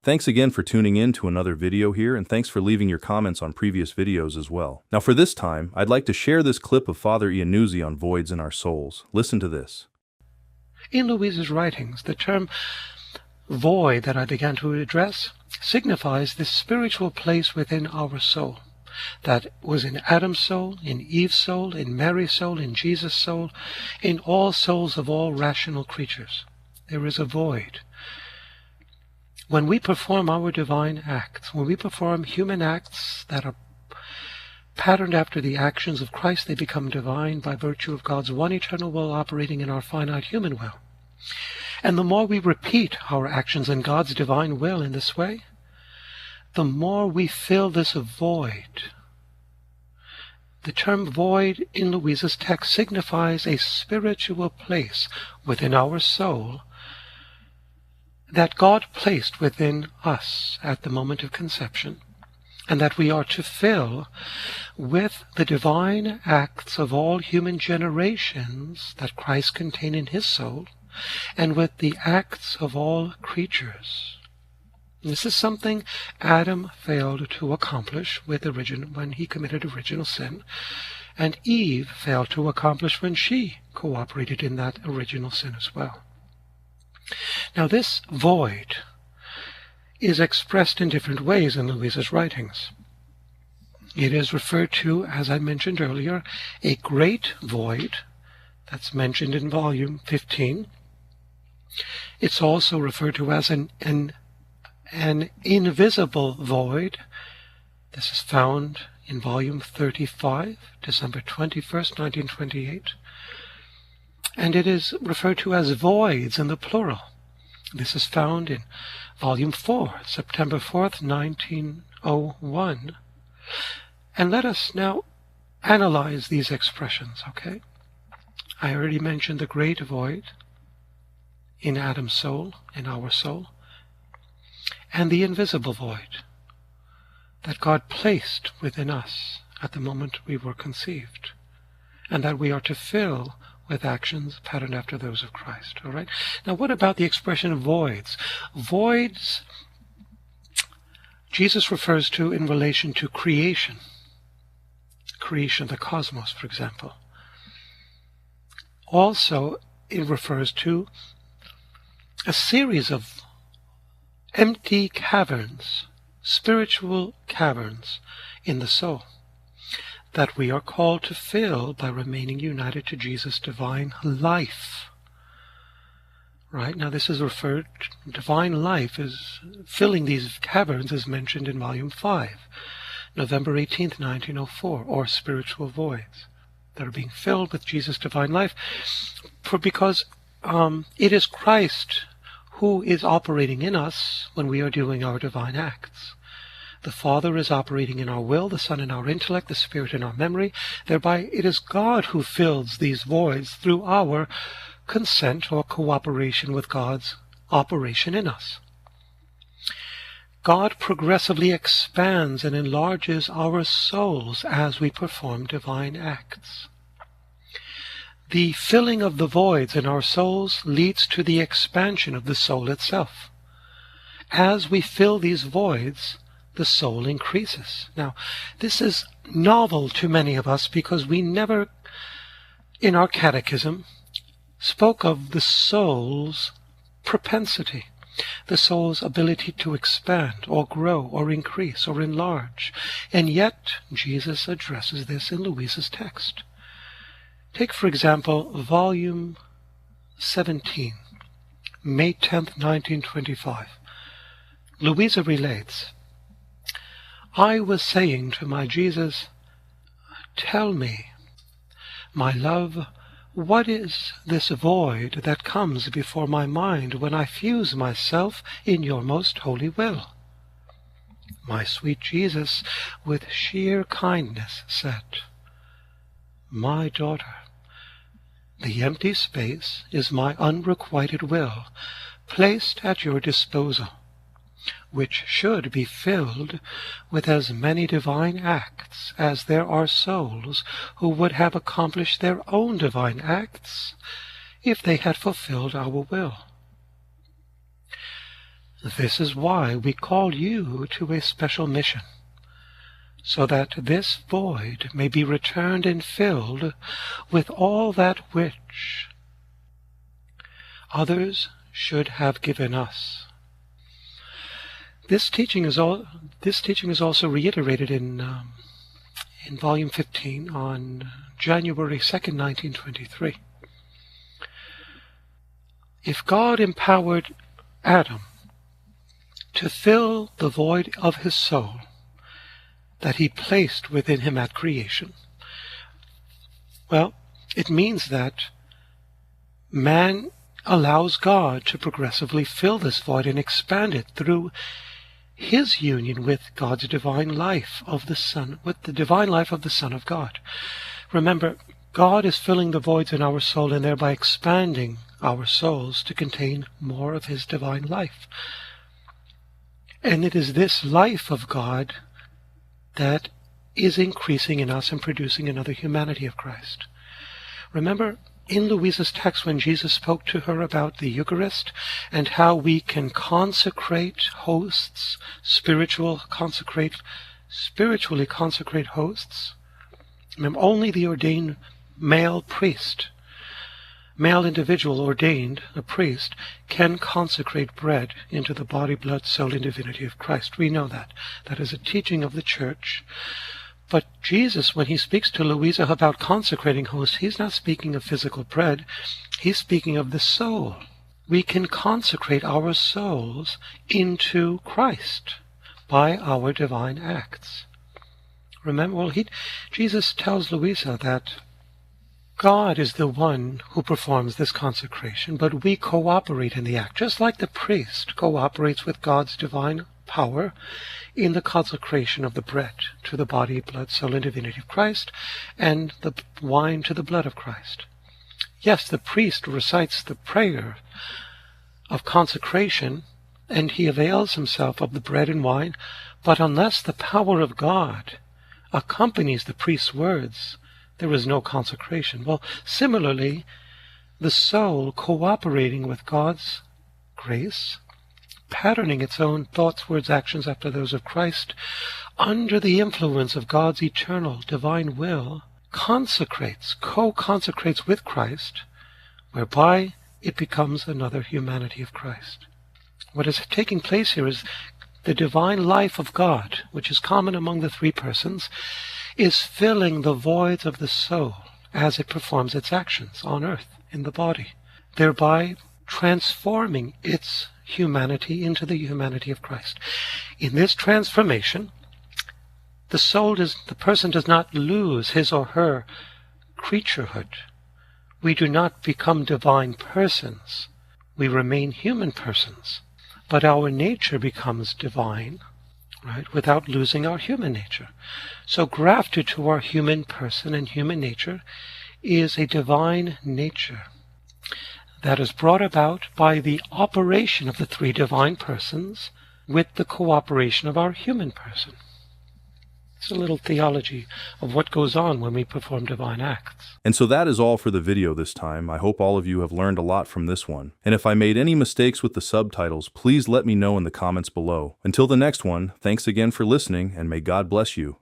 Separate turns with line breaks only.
Thanks again for tuning in to another video here, and thanks for leaving your comments on previous videos as well. Now for this time, I'd like to share this clip of Father Iannuzzi on voids in our souls. Listen to this.
In Louise's writings, the term void that I began to address signifies this spiritual place within our soul that was in Adam's soul, in Eve's soul, in Mary's soul, in Jesus' soul, in all souls of all rational creatures. There is a void. When we perform our divine acts, when we perform human acts that are patterned after the actions of Christ, they become divine by virtue of God's one eternal will operating in our finite human will. And the more we repeat our actions in God's divine will in this way, the more we fill this void. The term void in Louise's text signifies a spiritual place within our soul that God placed within us at the moment of conception, and that we are to fill with the divine acts of all human generations that Christ contained in his soul, and with the acts of all creatures. This is something Adam failed to accomplish when he committed original sin, and Eve failed to accomplish when she cooperated in that original sin as well. Now this void is expressed in different ways in Louise's writings. It is referred to, as I mentioned earlier, a great void. That's mentioned in volume 15. It's also referred to as an invisible void. This is found in volume 35, December 21st, 1928. And it is referred to as voids in the plural. This is found in volume 4, September 4th, 1901. And let us now analyze these expressions, okay? I already mentioned the great void in Adam's soul, in our soul, and the invisible void that God placed within us at the moment we were conceived, and that we are to fill with actions patterned after those of Christ. All right? Now, what about the expression voids? Voids, Jesus refers to in relation to creation. Creation of the cosmos, for example. Also, it refers to a series of empty caverns, spiritual caverns in the soul, that we are called to fill by remaining united to Jesus' divine life. Right? Now this is referred to, divine life is filling these caverns is mentioned in volume 5, November 18th, 1904, or spiritual voids that are being filled with Jesus' divine life, because it is Christ who is operating in us when we are doing our divine acts. The Father is operating in our will, the Son in our intellect, the Spirit in our memory. Thereby, it is God who fills these voids through our consent or cooperation with God's operation in us. God progressively expands and enlarges our souls as we perform divine acts. The filling of the voids in our souls leads to the expansion of the soul itself. As we fill these voids, the soul increases. Now, this is novel to many of us because we never, in our catechism, spoke of the soul's propensity, the soul's ability to expand or grow or increase or enlarge. And yet, Jesus addresses this in Louise's text. Take, for example, volume 17, May 10th, 1925. Louisa relates, I was saying to my Jesus, tell me, my love, what is this void that comes before my mind when I fuse myself in your most holy will? My sweet Jesus, with sheer kindness, said, my daughter, the empty space is my unrequited will, placed at your disposal, which should be filled with as many divine acts as there are souls who would have accomplished their own divine acts if they had fulfilled our will. This is why we call you to a special mission, so that this void may be returned and filled with all that which others should have given us. This teaching is also reiterated in volume 15 on January 2nd, 1923. If God empowered Adam to fill the void of his soul that he placed within him at creation, well, it means that man allows God to progressively fill this void and expand it through his union with God's divine life of the Son, with the divine life of the Son of God. Remember, God is filling the voids in our soul and thereby expanding our souls to contain more of his divine life. And it is this life of God that is increasing in us and producing another humanity of Christ. Remember in Louisa's text when Jesus spoke to her about the Eucharist and how we can consecrate hosts, spiritually consecrate hosts? Remember, only the ordained male priest, male individual ordained, a priest, can consecrate bread into the body, blood, soul, and divinity of Christ. We know that. That is a teaching of the Church. But Jesus, when he speaks to Louisa about consecrating hosts, he's not speaking of physical bread. He's speaking of the soul. We can consecrate our souls into Christ by our divine acts. Remember, Jesus tells Louisa that God is the one who performs this consecration, but we cooperate in the act, just like the priest cooperates with God's divine power in the consecration of the bread to the body, blood, soul, and divinity of Christ, and the wine to the blood of Christ. Yes, the priest recites the prayer of consecration, and he avails himself of the bread and wine, but unless the power of God accompanies the priest's words, there is no consecration. Well, similarly, the soul cooperating with God's grace, patterning its own thoughts, words, actions after those of Christ, under the influence of God's eternal divine will, co-consecrates with Christ, whereby it becomes another humanity of Christ. What is taking place here is the divine life of God, which is common among the three persons, is filling the voids of the soul as it performs its actions on earth in the body, thereby transforming its humanity into the humanity of Christ. In this transformation, the person does not lose his or her creaturehood. We do not become divine persons. We remain human persons. But our nature becomes divine, right, without losing our human nature. So grafted to our human person and human nature is a divine nature that is brought about by the operation of the three divine persons with the cooperation of our human person. It's a little theology of what goes on when we perform divine acts.
And so that is all for the video this time. I hope all of you have learned a lot from this one. And if I made any mistakes with the subtitles, please let me know in the comments below. Until the next one, thanks again for listening, and may God bless you.